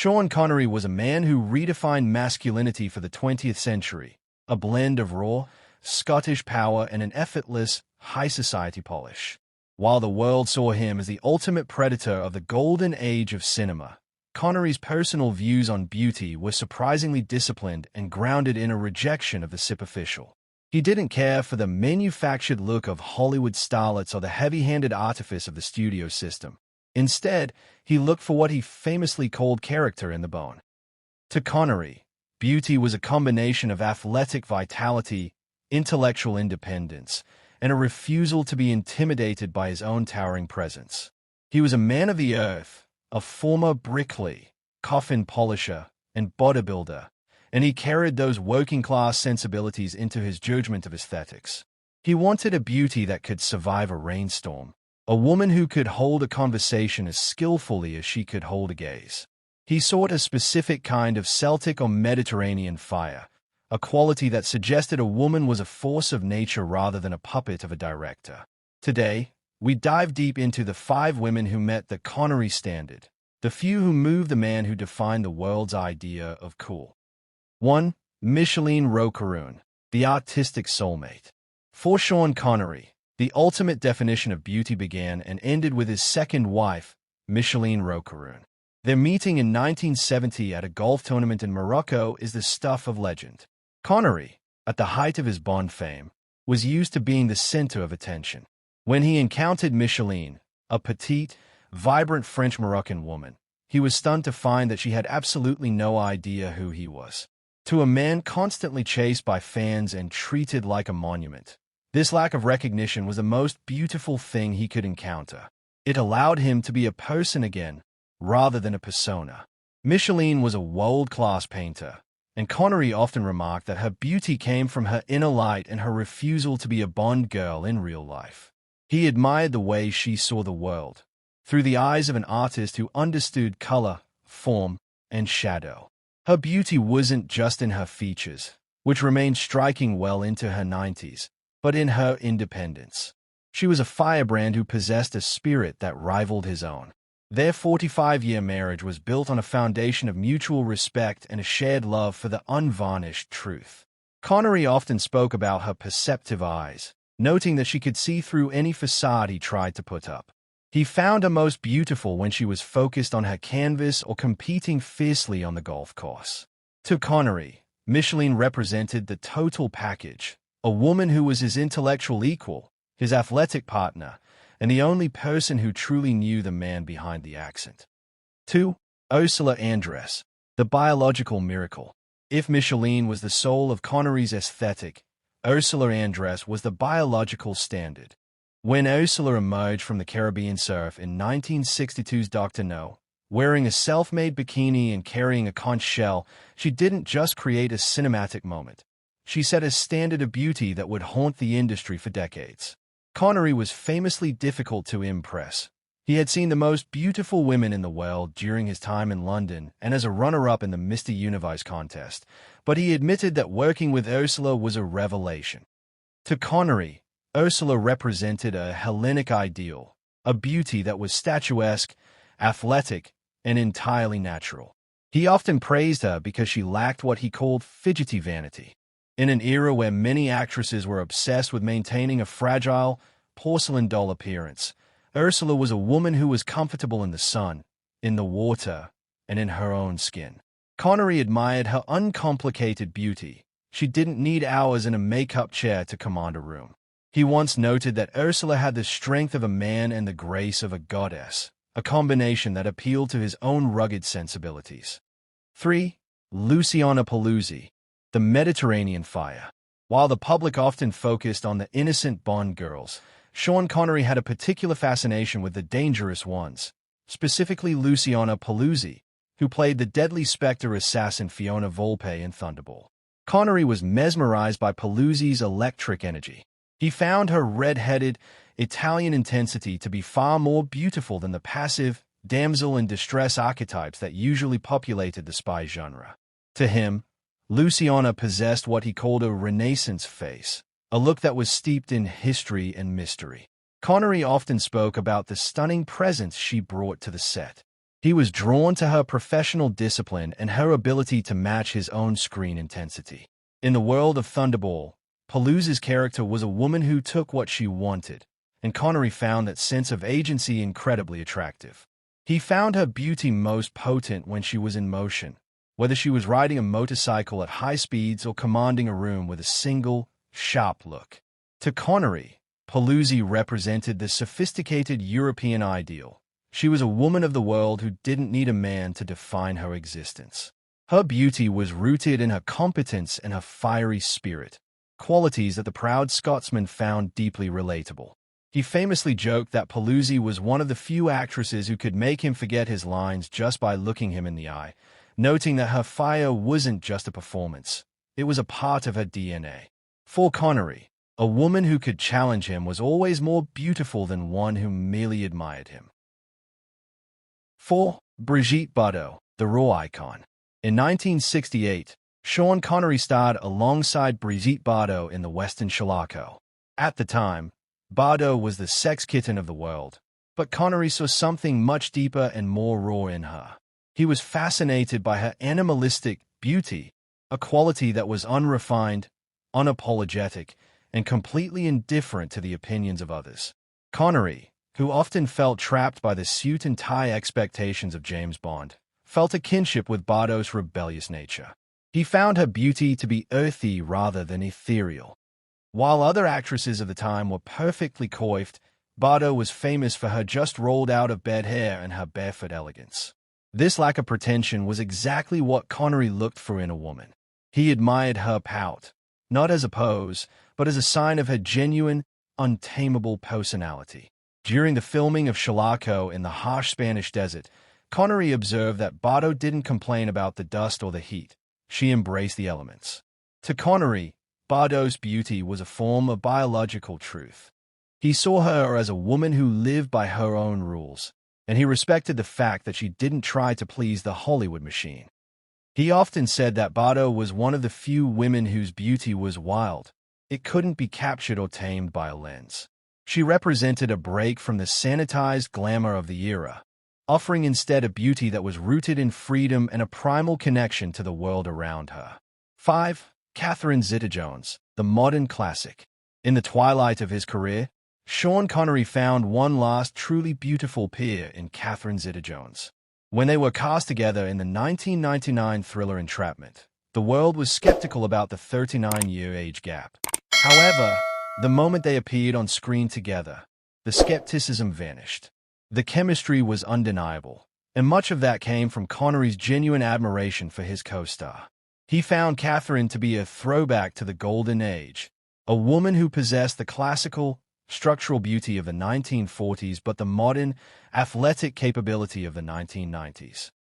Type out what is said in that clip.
Sean Connery was a man who redefined masculinity for the 20th century, a blend of raw, Scottish power and an effortless, high society polish. While the world saw him as the ultimate predator of the golden age of cinema, Connery's personal views on beauty were surprisingly disciplined and grounded in a rejection of the superficial. He didn't care for the manufactured look of Hollywood starlets or the heavy-handed artifice of the studio system. Instead, he looked for what he famously called character in the bone. To Connery, beauty was a combination of athletic vitality, intellectual independence, and a refusal to be intimidated by his own towering presence. He was a man of the earth, a former bricklayer, coffin polisher, and bodybuilder, and he carried those working-class sensibilities into his judgment of aesthetics. He wanted a beauty that could survive a rainstorm, a woman who could hold a conversation as skillfully as she could hold a gaze. He sought a specific kind of Celtic or Mediterranean fire, a quality that suggested a woman was a force of nature rather than a puppet of a director. Today, we dive deep into the 5 women who met the Connery standard, the few who moved the man who defined the world's idea of cool. 1. Micheline Roquebrune, the artistic soulmate. For Sean Connery, the ultimate definition of beauty began and ended with his second wife, Micheline Roquebrune. Their meeting in 1970 at a golf tournament in Morocco is the stuff of legend. Connery, at the height of his Bond fame, was used to being the center of attention. When he encountered Micheline, a petite, vibrant French-Moroccan woman, he was stunned to find that she had absolutely no idea who he was. To a man constantly chased by fans and treated like a monument, this lack of recognition was the most beautiful thing he could encounter. It allowed him to be a person again, rather than a persona. Micheline was a world-class painter, and Connery often remarked that her beauty came from her inner light and her refusal to be a Bond girl in real life. He admired the way she saw the world, through the eyes of an artist who understood color, form, and shadow. Her beauty wasn't just in her features, which remained striking well into her 90s, but in her independence. She was a firebrand who possessed a spirit that rivaled his own. Their 45-year marriage was built on a foundation of mutual respect and a shared love for the unvarnished truth. Connery often spoke about her perceptive eyes, noting that she could see through any facade he tried to put up. He found her most beautiful when she was focused on her canvas or competing fiercely on the golf course. To Connery, Micheline represented the total package, a woman who was his intellectual equal, his athletic partner, and the only person who truly knew the man behind the accent. 2. Ursula Andress, the biological miracle. If Micheline was the soul of Connery's aesthetic, Ursula Andress was the biological standard. When Ursula emerged from the Caribbean surf in 1962's Dr. No, wearing a self-made bikini and carrying a conch shell, she didn't just create a cinematic moment. She set a standard of beauty that would haunt the industry for decades. Connery was famously difficult to impress. He had seen the most beautiful women in the world during his time in London and as a runner-up in the Mr. Universe contest, but he admitted that working with Ursula was a revelation. To Connery, Ursula represented a Hellenic ideal, a beauty that was statuesque, athletic, and entirely natural. He often praised her because she lacked what he called fidgety vanity. In an era where many actresses were obsessed with maintaining a fragile, porcelain doll appearance, Ursula was a woman who was comfortable in the sun, in the water, and in her own skin. Connery admired her uncomplicated beauty. She didn't need hours in a makeup chair to command a room. He once noted that Ursula had the strength of a man and the grace of a goddess, a combination that appealed to his own rugged sensibilities. 3. Luciana Paluzzi, the Mediterranean fire. While the public often focused on the innocent Bond girls, Sean Connery had a particular fascination with the dangerous ones, specifically Luciana Paluzzi, who played the deadly Spectre assassin Fiona Volpe in Thunderball. Connery was mesmerized by Paluzzi's electric energy. He found her red-headed, Italian intensity to be far more beautiful than the passive, damsel-in-distress archetypes that usually populated the spy genre. To him, Luciana possessed what he called a Renaissance face, a look that was steeped in history and mystery. Connery often spoke about the stunning presence she brought to the set. He was drawn to her professional discipline and her ability to match his own screen intensity. In the world of Thunderball, Paluzzi's character was a woman who took what she wanted, and Connery found that sense of agency incredibly attractive. He found her beauty most potent when she was in motion, whether she was riding a motorcycle at high speeds or commanding a room with a single, sharp look. To Connery, Paluzzi represented the sophisticated European ideal. She was a woman of the world who didn't need a man to define her existence. Her beauty was rooted in her competence and her fiery spirit, qualities that the proud Scotsman found deeply relatable. He famously joked that Paluzzi was one of the few actresses who could make him forget his lines just by looking him in the eye, noting that her fire wasn't just a performance, it was a part of her DNA. For Connery, a woman who could challenge him was always more beautiful than one who merely admired him. 4. Brigitte Bardot, the raw icon. In 1968, Sean Connery starred alongside Brigitte Bardot in the western Shalako. At the time, Bardot was the sex kitten of the world, but Connery saw something much deeper and more raw in her. He was fascinated by her animalistic beauty, a quality that was unrefined, unapologetic, and completely indifferent to the opinions of others. Connery, who often felt trapped by the suit and tie expectations of James Bond, felt a kinship with Bardot's rebellious nature. He found her beauty to be earthy rather than ethereal. While other actresses of the time were perfectly coiffed, Bardot was famous for her just rolled out of bed hair and her barefoot elegance. This lack of pretension was exactly what Connery looked for in a woman. He admired her pout, not as a pose, but as a sign of her genuine, untamable personality. During the filming of Shalako in the harsh Spanish desert, Connery observed that Bardot didn't complain about the dust or the heat. She embraced the elements. To Connery, Bardot's beauty was a form of biological truth. He saw her as a woman who lived by her own rules, and he respected the fact that she didn't try to please the Hollywood machine. He often said that Bardot was one of the few women whose beauty was wild. It couldn't be captured or tamed by a lens. She represented a break from the sanitized glamour of the era, offering instead a beauty that was rooted in freedom and a primal connection to the world around her. 5. Catherine Zeta-Jones, the modern classic. In the twilight of his career, Sean Connery found one last truly beautiful peer in Catherine Zeta-Jones. When they were cast together in the 1999 thriller Entrapment, the world was skeptical about the 39-year age gap. However, the moment they appeared on screen together, the skepticism vanished. The chemistry was undeniable, and much of that came from Connery's genuine admiration for his co-star. He found Catherine to be a throwback to the golden age, a woman who possessed the classical, structural beauty of the 1940s but the modern, athletic capability of the 1990s.